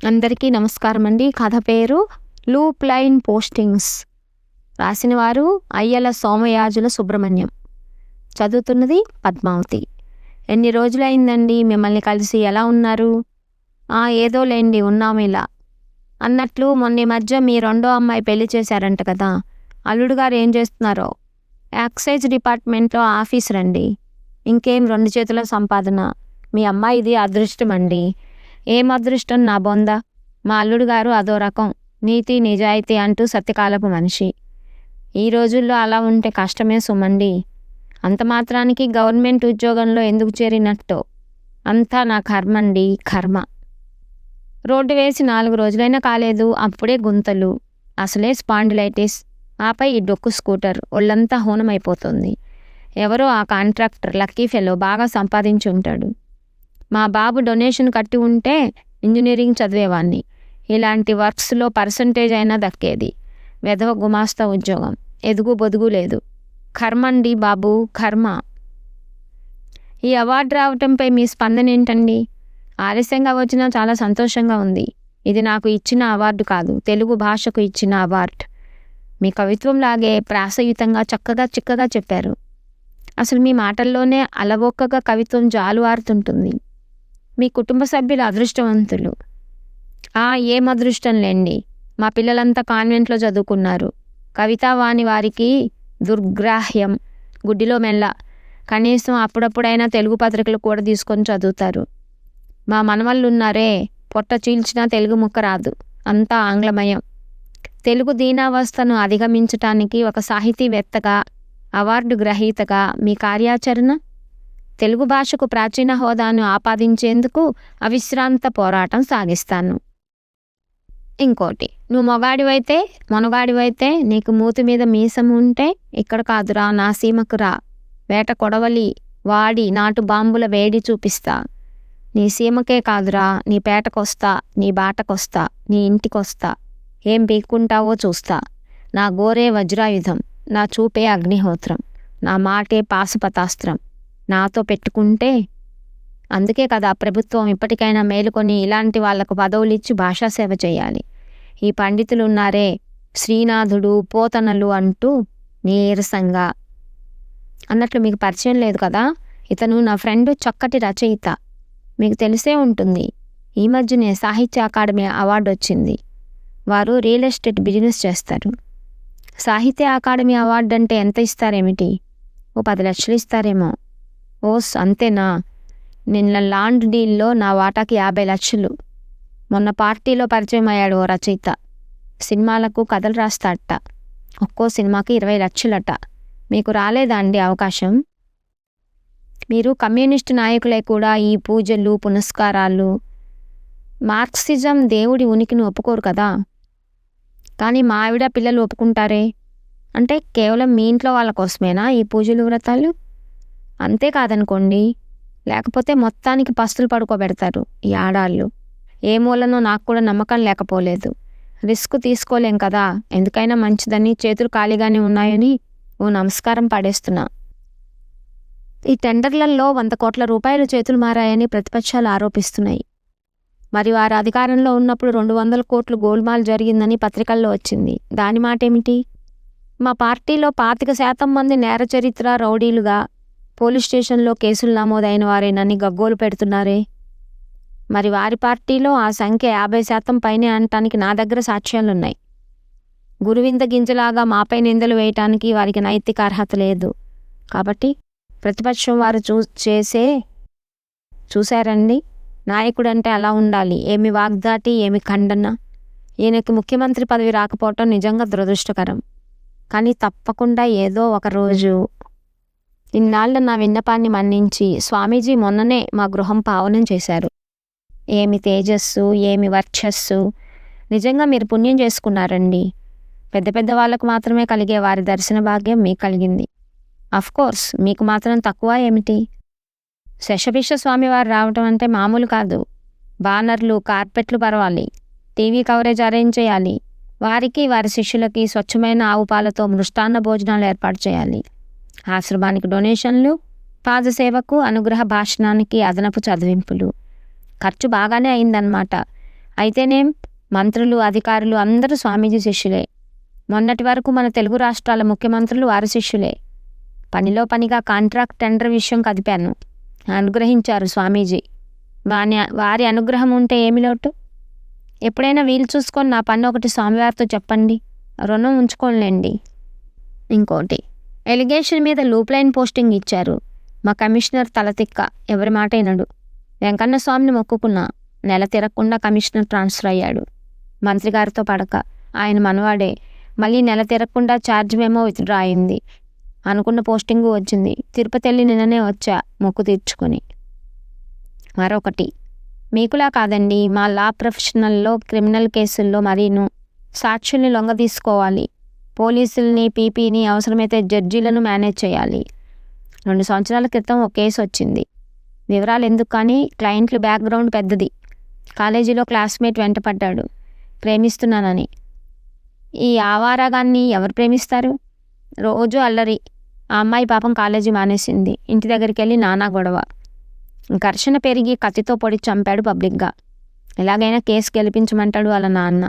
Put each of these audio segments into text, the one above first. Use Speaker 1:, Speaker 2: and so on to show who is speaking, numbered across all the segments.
Speaker 1: అందరికీ నమస్కారం అండి. కథ పేరు లూప్ లైన్ పోస్టింగ్స్. రాసిన వారు అయ్యల సోమయాజుల సుబ్రహ్మణ్యం. చదువుతున్నది పద్మావతి. ఎన్ని రోజులైందండి మిమ్మల్ని కలిసి, ఎలా ఉన్నారు? ఏదో లేండి, ఉన్నాము ఇలా. అన్నట్లు మొన్న మధ్య మీ రెండో అమ్మాయి పెళ్లి చేశారంట కదా, అల్లుడు గారు ఏం చేస్తున్నారో? ఎక్సైజ్ డిపార్ట్మెంట్లో ఆఫీసర్ అండి. ఇంకేం 2 చేతుల సంపాదన. మీ అమ్మాయిది అదృష్టం అండి. ఏం అదృష్టం నా బొంద. మా అల్లుడు గారు అదో రకం, నీతి నిజాయితీ అంటూ సత్యకాలపు మనిషి. ఈ రోజుల్లో అలా ఉంటే కష్టమే సుమండి. అంత మాత్రానికి గవర్నమెంట్ ఉద్యోగంలో ఎందుకు చేరినట్టో. అంతా నా కర్మండి, కర్మ. రోడ్డు వేసి 4 రోజులైనా కాలేదు, అప్పుడే గుంతలు, అసలే స్పాండిలైటిస్, ఆపై ఈ డొక్కు స్కూటర్, ఒళ్ళంతా హూనమైపోతుంది. ఎవరో ఆ కాంట్రాక్టర్ లక్కీ ఫెలో బాగా సంపాదించి ఉంటాడు. మా బాబు డొనేషన్ కట్టి ఉంటే ఇంజనీరింగ్ చదివేవాణ్ణి. ఇలాంటి వర్క్స్లో పర్సంటేజ్ అయినా దక్కేది. వెధవ గుమాస్తా ఉద్యోగం, ఎదుగు బొదుగు లేదు. కర్మండి బాబు, కర్మ. ఈ అవార్డు రావటంపై మీ స్పందన ఏంటండి? ఆలస్యంగా వచ్చినా చాలా సంతోషంగా ఉంది. ఇది నాకు ఇచ్చిన అవార్డు కాదు, తెలుగు భాషకు ఇచ్చిన అవార్డు. మీ కవిత్వంలాగే ప్రాసయుతంగా చిక్కగా చెప్పారు. అసలు మీ మాటల్లోనే అలవోక్కగా కవిత్వం జాలువారుతుంటుంది. మీ కుటుంబ సభ్యులు అదృష్టవంతులు. ఏం అదృష్టం లేండి. మా పిల్లలంతా కాన్వెంట్లో చదువుకున్నారు. కవితావాణి వారికి దుర్గ్రాహ్యం, గుడ్డిలో మెల్ల. కనీసం అప్పుడప్పుడైనా తెలుగు పత్రికలు కూడా తీసుకొని చదువుతారు. మా మనవళ్ళు ఉన్నారే, పొట్ట చీల్చినా తెలుగు ముక్క రాదు, అంతా ఆంగ్లమయం. తెలుగు దీనావస్థను అధిగమించటానికి ఒక సాహితీవేత్తగా, అవార్డు గ్రహీతగా మీ కార్యాచరణ? తెలుగు భాషకు ప్రాచీన హోదాను ఆపాదించేందుకు అవిశ్రాంత పోరాటం సాగిస్తాను. ఇంకోటి, నువ్వు మొనగాడివైతే నీకు మూతి మీద మీసం ఉంటే ఇక్కడ కాదురా, నా సీమకు రా. వేట కొడవలి వాడి నాటు బాంబుల వేడి చూపిస్తా. నీ సీమకే కాదురా, నీ పేటకొస్తా, నీ బాటకొస్తా, నీ ఇంటికొస్తా. ఏం పీక్కుంటావో చూస్తా. నా గోరే వజ్రాయుధం, నా చూపే అగ్నిహోత్రం, నా మాటే పాశుపతాస్త్రం. నాతో పెట్టుకుంటే. అందుకే కదా ప్రభుత్వం ఇప్పటికైనా మేలుకొని ఇలాంటి వాళ్లకు పదవులిచ్చి భాషాసేవ చేయాలి. ఈ పండితులు ఉన్నారే, శ్రీనాథుడు, పోతనలు అంటూ నీరసంగా. అన్నట్లు మీకు పరిచయం లేదు కదా, ఇతను నా ఫ్రెండ్, చక్కటి రచయిత. మీకు తెలిసే ఉంటుంది, ఈ మధ్యనే సాహిత్య అకాడమీ అవార్డు వచ్చింది. వారు రియల్ ఎస్టేట్ బిజినెస్ చేస్తారు. సాహిత్య అకాడమీ అవార్డు అంటే ఎంత ఇస్తారేమిటి? ఓ 10 లక్షలు ఇస్తారేమో. ఓస్, అంతేనా? నిన్న లాండ్ డీల్లో నా వాటాకి 50 లక్షలు. మొన్న పార్టీలో పరిచయం అయ్యాడు ఓ రచయిత. సినిమాలకు కథలు రాస్తాడట. ఒక్కో సినిమాకి 20 లక్షలట. మీకు రాలేదా అండి అవకాశం? మీరు కమ్యూనిస్టు నాయకులే కూడా ఈ పూజలు, పునస్కారాలు, మార్క్సిజం దేవుడి ఉనికిని ఒప్పుకోరు కదా. కానీ మా ఆవిడ పిల్లలు ఒప్పుకుంటారే. అంటే కేవలం మీ ఇంట్లో వాళ్ళ కోసమేనా ఈ పూజలు, వ్రతాలు? అంతేకాదనుకోండి, లేకపోతే మొత్తానికి పస్తులు పడుకోబెడతారు ఈ ఆడాళ్ళు. ఏ మూలనో నాకు కూడా నమ్మకం లేకపోలేదు. రిస్క్ తీసుకోలేం కదా, ఎందుకైనా మంచిదని చేతులు ఖాళీగానే ఉన్నాయని ఓ నమస్కారం పడేస్తున్నా. ఈ టెండర్లలో 100 కోట్ల రూపాయలు చేతులు మారాయని ప్రతిపక్షాలు ఆరోపిస్తున్నాయి. మరి వారు అధికారంలో ఉన్నప్పుడు 200 కోట్లు గోల్మాల్ జరిగిందని పత్రికల్లో వచ్చింది. దాని మాటేమిటి? మా పార్టీలో 25% మంది నేర చరిత్ర రౌడీలుగా పోలీస్ స్టేషన్లో కేసులు నమోదైన వారేనని గగ్గోలు పెడుతున్నారే. మరి వారి పార్టీలో ఆ సంఖ్య 50% పైనే అనటానికి నా దగ్గర సాక్ష్యాలున్నాయి. గురువింద గింజలాగా మాపై నిందలు వేయటానికి వారికి నైతిక అర్హత లేదు. కాబట్టి ప్రతిపక్షం వారు చూశారండి, నాయకుడంటే అలా ఉండాలి. ఏమి వాగ్దాటి, ఏమి ఖండన. ఈయనకి ముఖ్యమంత్రి పదవి రాకపోవటం నిజంగా దురదృష్టకరం. కానీ తప్పకుండా ఏదో ఒక రోజు. ఇన్నాళ్ళు నా విన్నపాన్ని మన్నించి స్వామీజీ మొన్ననే మా గృహం పావనం చేశారు. ఏమి తేజస్సు, ఏమి వర్చస్సు. నిజంగా మీరు పుణ్యం చేసుకున్నారండి. పెద్ద వాళ్ళకు మాత్రమే కలిగే వారి దర్శన భాగ్యం మీకు కలిగింది. అఫ్కోర్స్ మీకు మాత్రం తక్కువ ఏమిటి? శశభిష స్వామివారు రావటం అంటే మామూలు కాదు. బానర్లు, కార్పెట్లు పరవాలి, టీవీ కవరేజ్ అరేంజ్ చేయాలి. వారికి, వారి శిష్యులకి స్వచ్ఛమైన ఆవు పాలతో మృష్టాన్న భోజనాలు ఏర్పాటు చేయాలి. ఆశ్రమానికి డొనేషన్లు, పాదసేవకు, అనుగ్రహ భాషణానికి అదనపు చదివింపులు. ఖర్చు బాగానే అయిందన్నమాట. అయితేనేం మంత్రులు, అధికారులు అందరూ స్వామీజీ శిష్యులే. మొన్నటి వరకు మన తెలుగు రాష్ట్రాల ముఖ్యమంత్రులు వారి శిష్యులే. పనిలో పనిగా కాంట్రాక్ట్ టెండర్ విషయం కదిపాను. అనుగ్రహించారు స్వామీజీ. వారి అనుగ్రహం ఉంటే ఏమి లోటు? ఎప్పుడైనా వీలు చూసుకొని నా పన్ను ఒకటి స్వామివారితో చెప్పండి, రుణం ఉంచుకోలేండి. ఇంకోటి, ఎలిగేషన్ మీద లూప్ లైన్ పోస్టింగ్ ఇచ్చారు. మా కమిషనర్ తలతిక్క, ఎవరి మాట వినడు. వెంకన్న స్వామిని మొక్కుకున్నా, నెల తిరగకుండా కమిషనర్ ట్రాన్స్ఫర్ అయ్యాడు. మంత్రి గారితో పడక, ఆయన మనవాడే. మళ్ళీ నెల తిరగకుండా ఛార్జ్ మేమో విత్డ్రా అయింది. అనుకున్న పోస్టింగు వచ్చింది. తిరుపతి వెళ్ళి నిన్ననే వచ్చా మొక్కు తీర్చుకొని. మరొకటి, మీకులా కాదండి, మా లా ప్రొఫెషనల్లో క్రిమినల్ కేసుల్లో మరీను సాక్షుల్ని లొంగ తీసుకోవాలి. పోలీసుల్ని, పీపీని, అవసరమైతే జడ్జీలను మేనేజ్ చేయాలి. 2 సంవత్సరాల క్రితం ఒక కేసు వచ్చింది. వివరాలు ఎందుకు కానీ క్లయింట్లు బ్యాక్గ్రౌండ్ పెద్దది. కాలేజీలో క్లాస్మేట్ వెంటపడ్డాడు ప్రేమిస్తున్నానని. ఈ ఆవారాగాన్ని ఎవరు ప్రేమిస్తారు? రోజు అల్లరి. ఆ అమ్మాయి పాపం కాలేజీ మానేసింది. ఇంటి దగ్గరికి వెళ్ళి నానా గొడవ. ఘర్షణ పెరిగి కత్తితో పొడి చంపాడు పబ్లిక్గా. ఎలాగైనా కేసు గెలిపించమంటాడు వాళ్ళ నాన్న.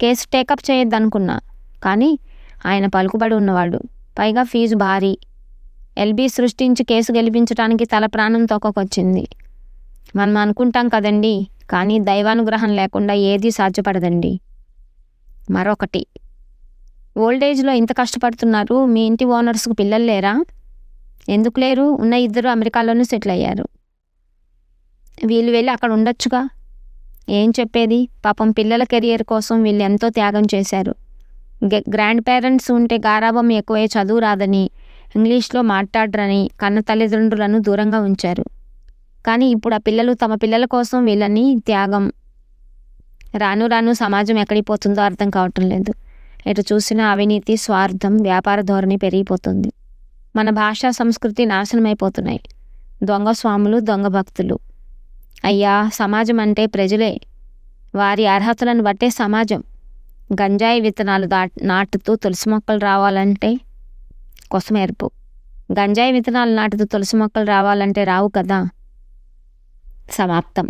Speaker 1: కేసు టేకప్ చేయొద్దనుకున్నా, కానీ ఆయన పలుకుబడి ఉన్నవాడు. పైగా ఫీజు భారీ. ఎల్బీ సృష్టించి కేసు గెలిపించడానికి తల ప్రాణం తొక్కకొచ్చింది. మనం అనుకుంటాం కదండి, కానీ దైవానుగ్రహం లేకుండా ఏదీ సాధ్యపడదండి. మరొకటి, ఓల్డేజ్లో ఇంత కష్టపడుతున్నారు, మీ ఇంటి ఓనర్స్కు పిల్లలు లేరా? ఎందుకు లేరు? ఉన్న 2 అమెరికాలోనే సెటిల్ అయ్యారు. వీళ్ళు వెళ్ళి అక్కడ ఉండొచ్చుగా. ఏం చెప్పేది? పాపం పిల్లల కెరియర్ కోసం వీళ్ళు ఎంతో త్యాగం చేశారు. గ్రాండ్ పేరెంట్స్ ఉంటే గారాబం ఎక్కువే, చదువు రాదని, ఇంగ్లీష్లో మాట్లాడరని కన్న తల్లిదండ్రులను దూరంగా ఉంచారు. కానీ ఇప్పుడు ఆ పిల్లలు తమ పిల్లల కోసం వీళ్ళని త్యాగం. రాను రాను సమాజం ఎక్కడిపోతుందో అర్థం కావటం లేదు. ఎటు చూసినా అవినీతి, స్వార్థం, వ్యాపార ధోరణి పెరిగిపోతుంది. మన భాషా సంస్కృతి నాశనమైపోతున్నాయి. దొంగ స్వాములు, దొంగ భక్తులు. అయ్యా, సమాజం అంటే ప్రజలే. వారి అర్హతలను బట్టే సమాజం. గంజాయి విత్తనాలు నాటుతూ తులసి మొక్కలు రావాలంటే కొసమెరుపు. గంజాయి విత్తనాలు నాటుతూ తులసి మొక్కలు రావాలంటే రావు కదా. సమాప్తం.